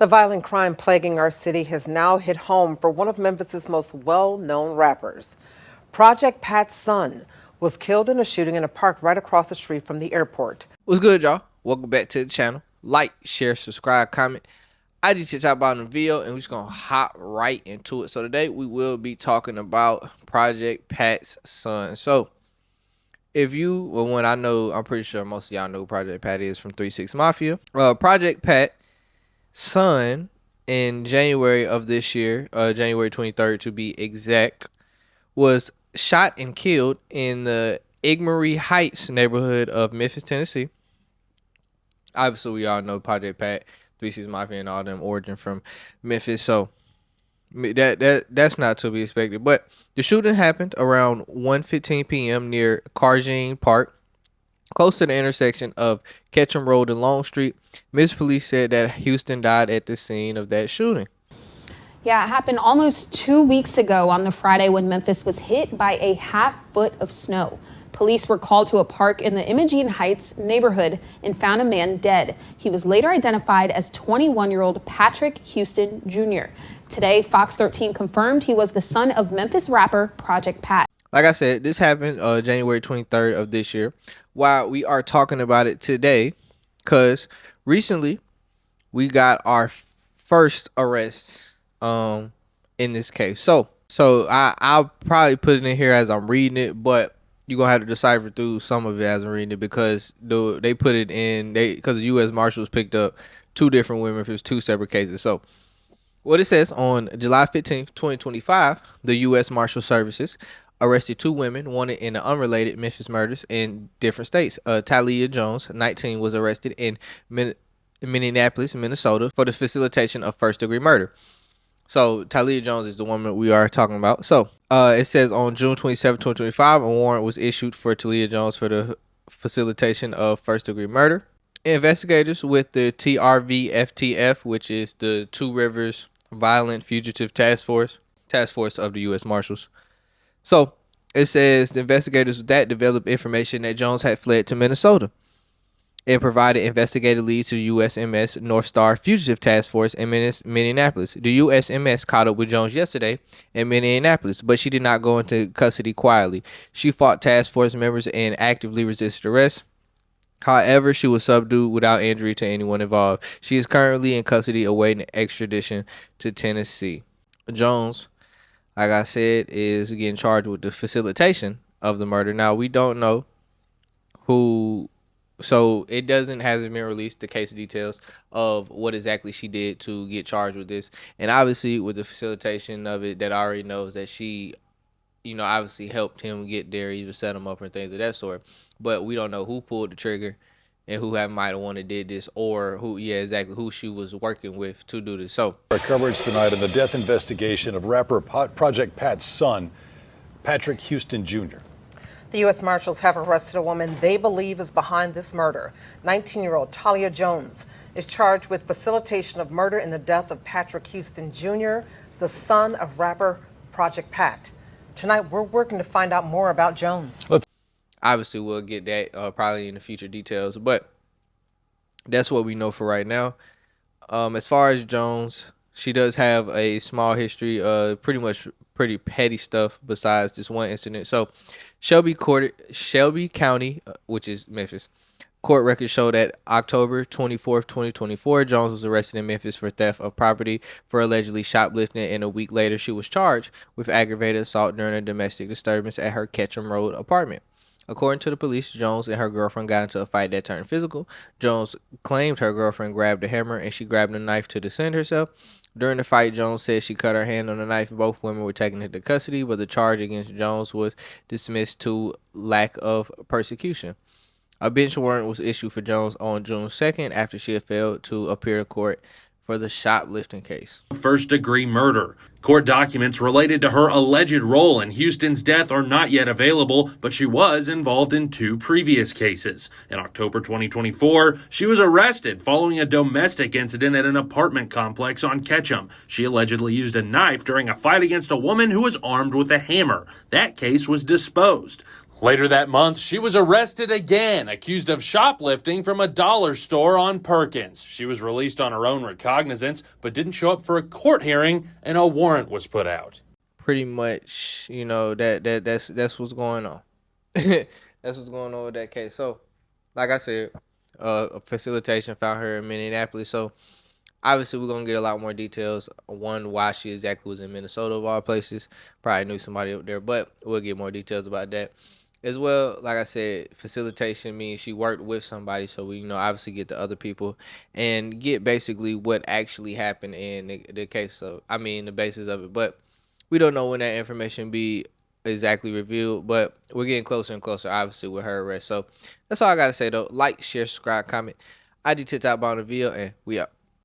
The violent crime plaguing our city has now hit home for one of Memphis's most well-known rappers. Project Pat's son was killed in a shooting in a park right across the street from the airport. What's good, y'all? Welcome back to the channel. Like, share, subscribe, comment. I just talk about in the video, and we're just gonna hop right into it. So today we will be talking about Project Pat's son. So if you, well, when I know, I'm pretty sure most of y'all know who Project Pat is from 3-6 Mafia. Project Pat son in January of this year, January 23rd to be exact, was shot and killed in the Igmory Heights neighborhood of Memphis, Tennessee. Obviously, we all know Project Pat, 3-6 Mafia, and all them origin from Memphis, so that's not to be expected. But the shooting happened around 1:15 p.m. near Cargene Park, close to the intersection of Ketchum Road and Long Street. Miss Police said that Houston died at the scene of that shooting. Yeah, it happened almost 2 weeks ago on the Friday when Memphis was hit by a half-foot of snow. Police were called to a park in the Imogene Heights neighborhood and found a man dead. He was later identified as 21-year-old Patrick Houston Jr. Today, Fox 13 confirmed he was the son of Memphis rapper Project Pat. Like I said, this happened January 23rd of this year. Why we are talking about it today, because recently we got our first arrest in this case. So I'll probably put it in here as I'm reading it, but you're gonna have to decipher through some of it as I'm reading it, because they put it in, because the U.S. Marshals picked up two different women for two separate cases. So what it says: on July 15th, 2025, the U.S. Marshal Services arrested two women wanted in the unrelated Memphis murders in different states. Talia Jones, 19, was arrested in Minneapolis, Minnesota, for the facilitation of first-degree murder. So Talia Jones is the woman we are talking about. So it says on June 27, 2025, a warrant was issued for Talia Jones for the facilitation of first-degree murder. Investigators with the TRVFTF, which is the Two Rivers Violent Fugitive Task Force of the U.S. Marshals. So it says the investigators with that developed information that Jones had fled to Minnesota. It provided investigative leads to the USMS North Star Fugitive Task Force in Minneapolis. The USMS caught up with Jones yesterday in Minneapolis, but she did not go into custody quietly. She fought task force members and actively resisted arrest. However, she was subdued without injury to anyone involved. She is currently in custody awaiting extradition to Tennessee. Jones, like I said, is getting charged with the facilitation of the murder. Now, we don't know who, so it hasn't been released, the case details of what exactly she did to get charged with this. And obviously with the facilitation of it, that I already knows that she, obviously helped him get there, either set him up or things of that sort. But we don't know who pulled the trigger and who might have wanted did this, or who she was working with to do this. So our coverage tonight on the death investigation of rapper Project Pat's son, Patrick Houston Jr. The U.S. Marshals have arrested a woman they believe is behind this murder. 19-year-old Talia Jones is charged with facilitation of murder in the death of Patrick Houston Jr., the son of rapper Project Pat. Tonight, we're working to find out more about Jones. Obviously, we'll get that probably in the future details, but that's what we know for right now. As far as Jones, she does have a small history, pretty petty stuff besides this one incident. So Shelby County, which is Memphis, court records show that October 24th, 2024, Jones was arrested in Memphis for theft of property for allegedly shoplifting, and a week later she was charged with aggravated assault during a domestic disturbance at her Ketchum Road apartment. According to the police, Jones and her girlfriend got into a fight that turned physical. Jones claimed her girlfriend grabbed a hammer and she grabbed a knife to defend herself. During the fight, Jones said she cut her hand on the knife. Both women were taken into custody, but the charge against Jones was dismissed to lack of persecution. A bench warrant was issued for Jones on June 2nd after she had failed to appear in court for the shoplifting case. First-degree murder. Court documents related to her alleged role in Houston's death are not yet available, but she was involved in two previous cases. In October 2024, she was arrested following a domestic incident at an apartment complex on Ketchum. She allegedly used a knife during a fight against a woman who was armed with a hammer. That case was disposed. Later that month, she was arrested again, accused of shoplifting from a dollar store on Perkins. She was released on her own recognizance, but didn't show up for a court hearing, and a warrant was put out. Pretty much, that's what's going on. That's what's going on with that case. So, like I said, a facilitation found her in Minneapolis. So, obviously, we're gonna get a lot more details. One, why she exactly was in Minnesota of all places. Probably knew somebody up there, but we'll get more details about that as well. Like I said, facilitation means she worked with somebody, so we obviously get the other people and get basically what actually happened in the case of, the basis of it. But we don't know when that information be exactly revealed, but we're getting closer and closer, obviously, with her arrest. So that's all I gotta say though. Like, share, subscribe, comment. ID to top on the video, and we up.